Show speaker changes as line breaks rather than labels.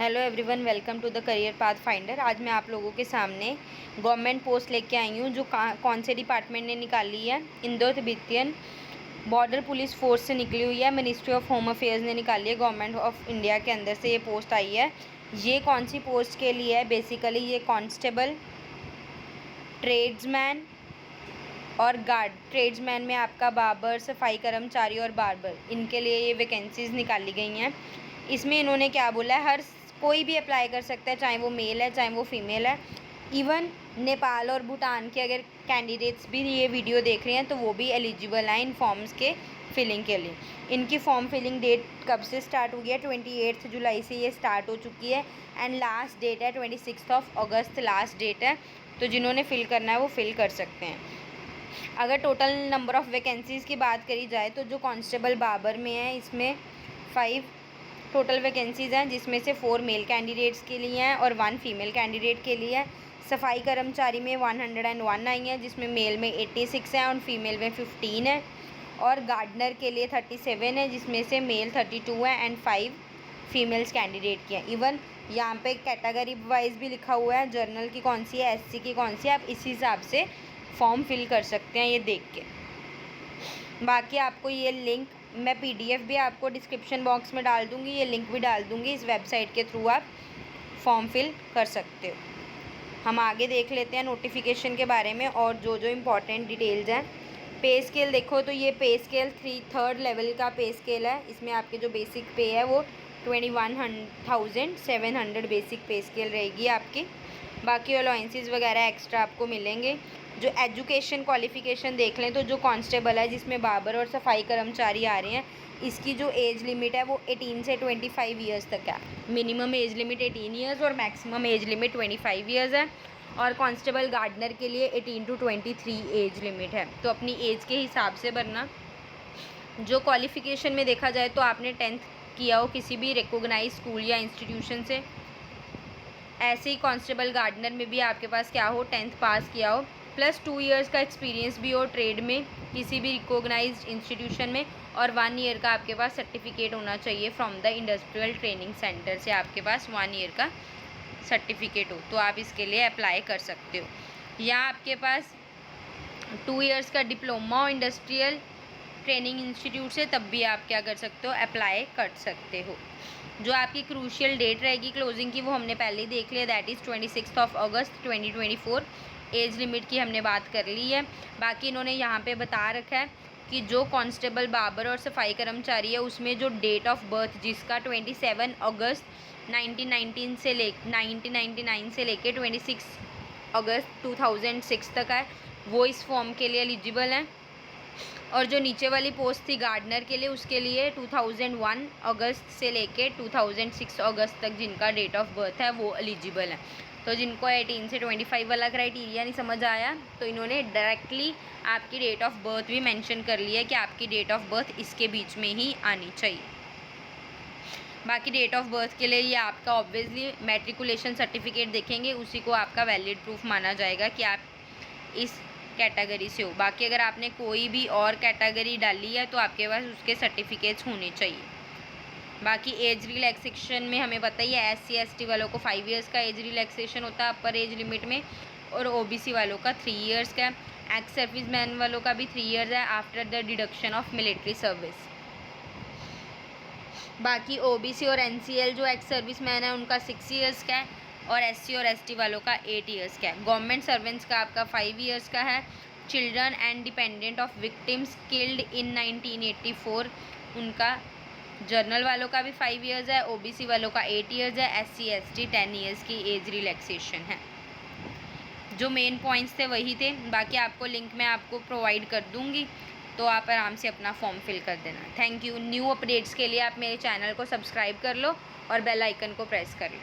Hello everyone, welcome to the career path finder. आज मैं आप लोगों के सामने गवर्नमेंट पोस्ट लेके आई हूँ जो कौन से डिपार्टमेंट ने निकाली है। इंदो तिब्बतियन बॉर्डर पुलिस फोर्स से निकली हुई है। मिनिस्ट्री ऑफ होम अफेयर्स ने निकाली है। गवर्नमेंट ऑफ इंडिया के अंदर से ये पोस्ट आई है। ये कौन सी पोस्ट के लिए है? बेसिकली ये कांस्टेबल, ट्रेड्समैन और गार्ड। ट्रेड्समैन में आपका बाबर, सफाई कर्मचारी और बार्बर, इनके लिए ये वैकेंसीज़ निकाली गई हैं। इसमें इन्होंने क्या बोला है, हर कोई भी अप्लाई कर सकता है, चाहे वो मेल है चाहे वो फीमेल है। इवन नेपाल और भूटान के अगर कैंडिडेट्स भी ये वीडियो देख रहे हैं तो वो भी एलिजिबल हैं इन फॉर्म्स के फिलिंग के लिए। इनकी फॉर्म फिलिंग डेट कब से स्टार्ट हुई है? 28 जुलाई से ये स्टार्ट हो चुकी है एंड लास्ट डेट है 26 अगस्त लास्ट डेट है। तो जिन्होंने फिल करना है वो फिल कर सकते हैं। अगर टोटल नंबर ऑफ़ वैकेंसीज़ की बात करी जाए तो जो कांस्टेबल बाबर में है इसमें 5 टोटल वैकेंसीज़ हैं, जिसमें से 4 मेल कैंडिडेट्स के लिए हैं और 1 फीमेल कैंडिडेट के लिए है। सफाई कर्मचारी में 101 आई हैं, जिसमें मेल में 86 हैं और फीमेल में 15 है। और गार्डनर के लिए 37 है, जिसमें से मेल 32 है एंड 5 फीमेल्स कैंडिडेट की हैं। इवन यहाँ पे कैटेगरी वाइज भी लिखा हुआ है, जर्नल की कौन सी है, SC की कौन सी है। आप इस हिसाब से फॉर्म फिल कर सकते हैं ये देख के। बाकी आपको ये लिंक मैं PDF भी आपको डिस्क्रिप्शन बॉक्स में डाल दूँगी, ये लिंक भी डाल दूँगी। इस वेबसाइट के थ्रू आप फॉर्म फिल कर सकते हो। हम आगे देख लेते हैं नोटिफिकेशन के बारे में और जो जो इम्पोर्टेंट डिटेल्स हैं। पे स्केल देखो तो ये पे स्केल 3rd लेवल का पे स्केल है। इसमें आपके जो बेसिक पे है वो 21,700 बेसिक पे स्केल रहेगी आपकी। बाकी अलाउंसेस वगैरह एक्स्ट्रा आपको मिलेंगे। जो एजुकेशन क्वालिफ़िकेशन देख लें तो जो कांस्टेबल है जिसमें बाबर और सफाई कर्मचारी आ रहे हैं, इसकी जो एज लिमिट है वो 18 से 25 ईयर्स तक है। मिनिमम एज लिमिट 18 ईयर्स और मैक्सिमम एज लिमिट 25 ईयर्स है। और कांस्टेबल गार्डनर के लिए 18 to 23 एज लिमिट है। तो अपनी एज के हिसाब से भरना। जो क्वालिफ़िकेशन में देखा जाए तो आपने 10th किया हो किसी भी रिकॉग्नाइज स्कूल या इंस्टीट्यूशन से। ऐसे ही कांस्टेबल गार्डनर में भी आपके पास क्या हो, 10th पास किया हो, प्लस 2 इयर्स का एक्सपीरियंस भी हो ट्रेड में किसी भी रिकॉग्नाइज्ड इंस्टीट्यूशन में, और 1 ईयर का आपके पास सर्टिफिकेट होना चाहिए from the industrial training centre से। आपके पास 1 ईयर का सर्टिफिकेट हो तो आप इसके लिए अप्लाई कर सकते हो। या आपके पास 2 इयर्स का डिप्लोमा हो इंडस्ट्रियल ट्रेनिंग इंस्टीट्यूट से, तब भी आप क्या कर सकते हो, अप्लाई कर सकते हो। जो आपकी क्रूशियल डेट रहेगी क्लोजिंग की वो हमने पहले ही देख लिया, that is 26 August 2024। Age limit की हमने बात कर ली है। बाकी इन्होंने यहाँ पे बता रखा है कि जो कांस्टेबल बाबर और सफाई कर्मचारी है उसमें जो डेट ऑफ बर्थ जिसका 27 अगस्त 1999 से लेके 26 अगस्त 2006 तक है, वो इस फॉर्म के लिए एलिजिबल हैं। और जो नीचे वाली पोस्ट थी गार्डनर के लिए, उसके लिए 2001 अगस्त से लेके 2006 अगस्त तक जिनका डेट ऑफ बर्थ है वो एलिजिबल है। तो जिनको 18 से 25 वाला क्राइटेरिया नहीं समझ आया तो इन्होंने डायरेक्टली आपकी डेट ऑफ बर्थ भी मेंशन कर लिया है कि आपकी डेट ऑफ बर्थ इसके बीच में ही आनी चाहिए। बाकी डेट ऑफ बर्थ के लिए ये आपका ऑब्वियसली मैट्रिकुलेशन सर्टिफिकेट देखेंगे, उसी को आपका वैलिड प्रूफ माना जाएगा कि आप इस कैटेगरी से हो। बाकी अगर आपने कोई भी और कैटेगरी डाली है तो आपके पास उसके सर्टिफिकेट्स होने चाहिए। बाकी एज रिलैक्सेशन में हमें पता ही है, SC ST वालों को 5 इयर्स का एज रिलैक्सेशन होता है अपर एज लिमिट में, और OBC वालों का 3 इयर्स का है। एक्स सर्विस मैन वालों का भी 3 इयर्स है after the deduction of military service. बाकी OBC और NCL जो एक्स सर्विस मैन है उनका 6 इयर्स का है, और SC और ST वालों का 8 इयर्स का है। गवर्नमेंट सर्वेंट्स का आपका 5 इयर्स का है। Children and dependent of victims killed in 1984 उनका, जर्नल वालों का भी 5 इयर्स है, OBC वालों का 8 इयर्स है, SC ST 10 इयर्स की एज रिलैक्सेशन है। जो मेन पॉइंट्स थे वही थे। बाकी आपको लिंक मैं आपको प्रोवाइड कर दूँगी तो आप आराम से अपना फॉर्म फिल कर देना। Thank you. न्यू अपडेट्स के लिए आप मेरे चैनल को सब्सक्राइब कर लो और बेल आइकन को प्रेस कर लो।